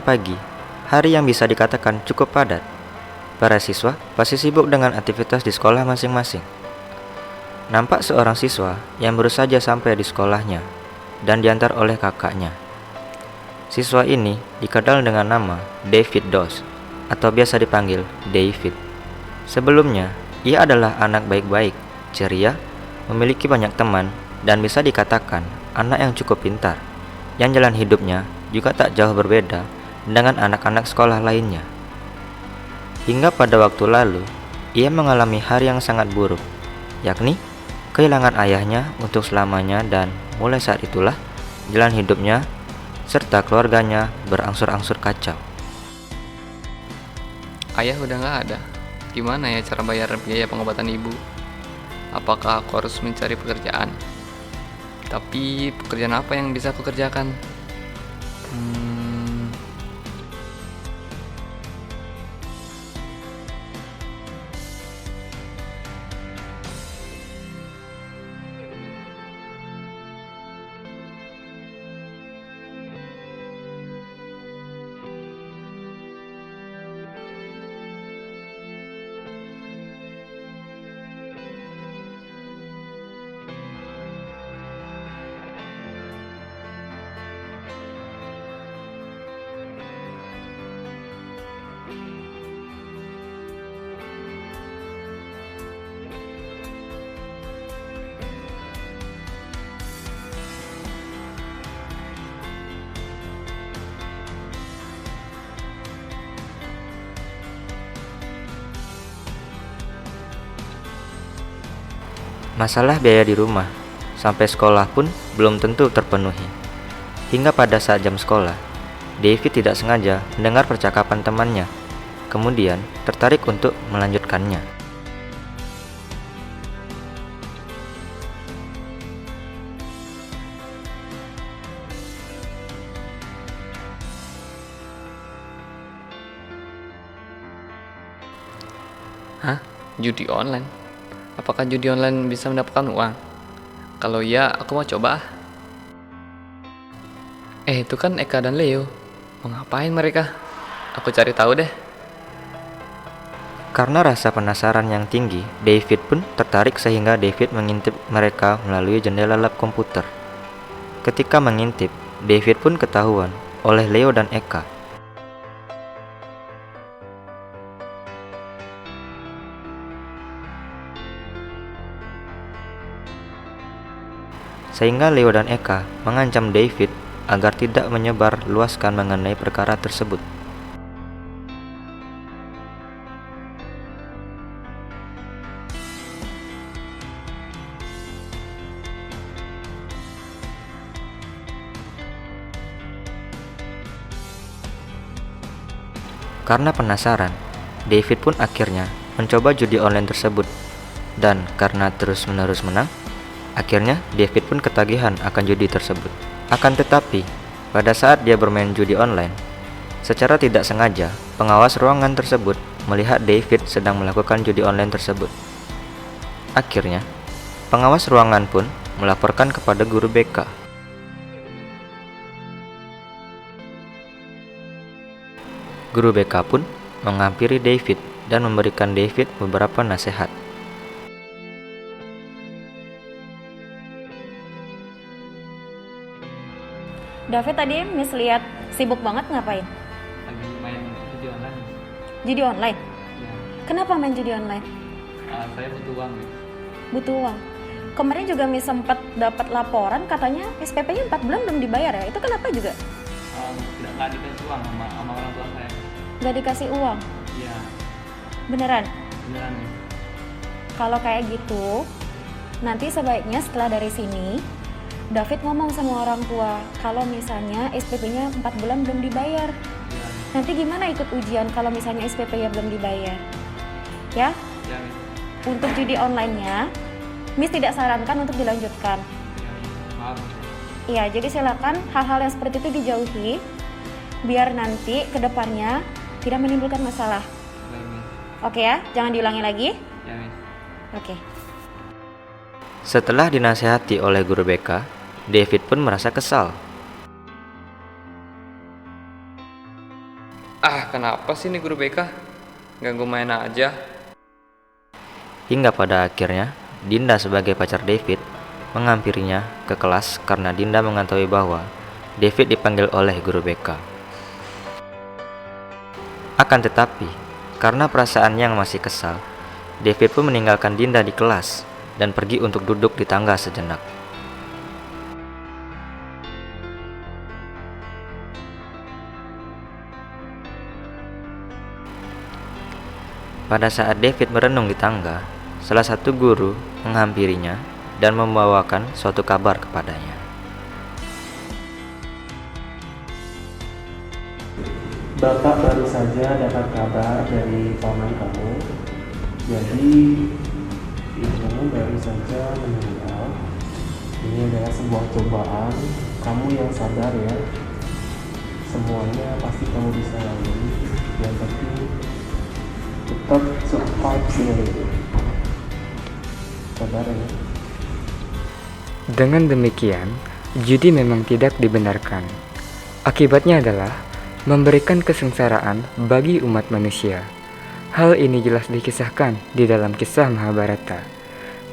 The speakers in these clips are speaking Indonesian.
pagi, hari yang bisa dikatakan cukup padat. Para siswa pasti sibuk dengan aktivitas di sekolah masing-masing. Nampak seorang siswa yang baru saja sampai di sekolahnya dan diantar oleh kakaknya. Siswa ini dikenal dengan nama David Doss atau biasa dipanggil David. Sebelumnya, ia adalah anak baik-baik, ceria, memiliki banyak teman, dan bisa dikatakan anak yang cukup pintar. Yang jalan hidupnya juga tak jauh berbeda dengan anak-anak sekolah lainnya. Hingga pada waktu lalu, ia mengalami hari yang sangat buruk, yakni kehilangan ayahnya untuk selamanya, dan mulai saat itulah jalan hidupnya serta keluarganya berangsur-angsur kacau. Ayah udah nggak ada. Gimana ya cara bayar biaya pengobatan ibu? Apakah aku harus mencari pekerjaan? Tapi pekerjaan apa yang bisa aku kerjakan? Masalah biaya di rumah, sampai sekolah pun belum tentu terpenuhi. Hingga pada saat jam sekolah, David tidak sengaja mendengar percakapan temannya, kemudian tertarik untuk melanjutkannya. Hah? Judi online? Apakah judi online bisa mendapatkan uang? Kalau iya, aku mau coba. Itu kan Eka dan Leo. Mau ngapain mereka? Aku cari tahu deh. Karena rasa penasaran yang tinggi, David pun tertarik sehingga David mengintip mereka melalui jendela lab komputer. Ketika mengintip, David pun ketahuan oleh Leo dan Eka. Sehingga Leo dan Eka mengancam David agar tidak menyebar luaskan mengenai perkara tersebut. Karena penasaran, David pun akhirnya mencoba judi online tersebut. Dan karena terus-menerus menang, akhirnya David pun ketagihan akan judi tersebut. Akan tetapi, pada saat dia bermain judi online, secara tidak sengaja, pengawas ruangan tersebut melihat David sedang melakukan judi online tersebut. Akhirnya, pengawas ruangan pun melaporkan kepada guru BK. Guru BK pun menghampiri David dan memberikan David beberapa nasihat. David, tadi Miss lihat sibuk banget ngapain? Lagi main judi online. Judi online? Ya, Kenapa main judi online? saya butuh uang. Butuh uang. Kemarin juga Miss sempat dapat laporan katanya SPP-nya 4 bulan belum dibayar ya. Itu kenapa juga? Nggak dikasih uang sama orang tua saya. Gak dikasih uang? Iya, Beneran? beneran. Kalau kayak gitu, nanti sebaiknya setelah dari sini David ngomong sama orang tua kalau misalnya SPP-nya 4 bulan belum dibayar. Iya, Nanti gimana ikut ujian kalau misalnya SPP-nya belum dibayar? Ya, iya, untuk judi online-nya, Miss tidak sarankan untuk dilanjutkan. maaf. Iya, jadi silakan hal-hal yang seperti itu dijauhi, biar nanti ke depannya tidak menimbulkan masalah. Oke ya, jangan diulangi lagi. Ya, Oke. Setelah dinasihati oleh guru BK, David pun merasa kesal. Ah, kenapa sih nih guru BK? Ganggu main aja. Hingga pada akhirnya, Dinda sebagai pacar David menghampirinya ke kelas karena Dinda mengetahui bahwa David dipanggil oleh guru BK. Akan tetapi, karena perasaan yang masih kesal, David pun meninggalkan Dinda di kelas dan pergi untuk duduk di tangga sejenak. Pada saat David merenung di tangga, salah satu guru menghampirinya dan membawakan suatu kabar kepadanya. Bapak baru saja dapat kabar dari paman kamu. Jadi ibumu baru saja meninggal. Ini adalah sebuah cobaan. Kamu yang sabar ya. Semuanya pasti kamu bisa lalui. Yang penting tetap survive sini. Sabar ya. Dengan demikian, judi memang tidak dibenarkan. Akibatnya adalah memberikan kesengsaraan bagi umat manusia. Hal ini jelas dikisahkan di dalam kisah Mahabharata,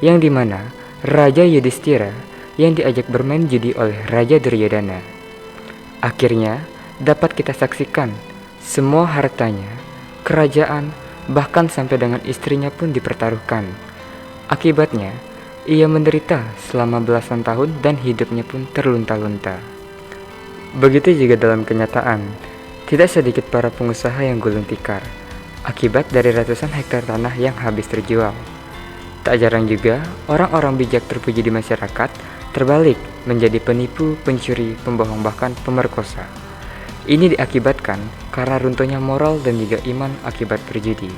yang dimana Raja Yudhistira yang diajak bermain judi oleh Raja Duryodhana. Akhirnya dapat kita saksikan semua hartanya, kerajaan, bahkan sampai dengan istrinya pun dipertaruhkan. Akibatnya, ia menderita selama belasan tahun dan hidupnya pun terlunta-lunta. Begitu juga dalam kenyataan, tidak sedikit para pengusaha yang gulung tikar akibat dari ratusan hektar tanah yang habis terjual. Tak jarang juga orang-orang bijak terpuji di masyarakat terbalik menjadi penipu, pencuri, pembohong, bahkan pemerkosa. Ini diakibatkan karena runtuhnya moral dan juga iman akibat berjudi.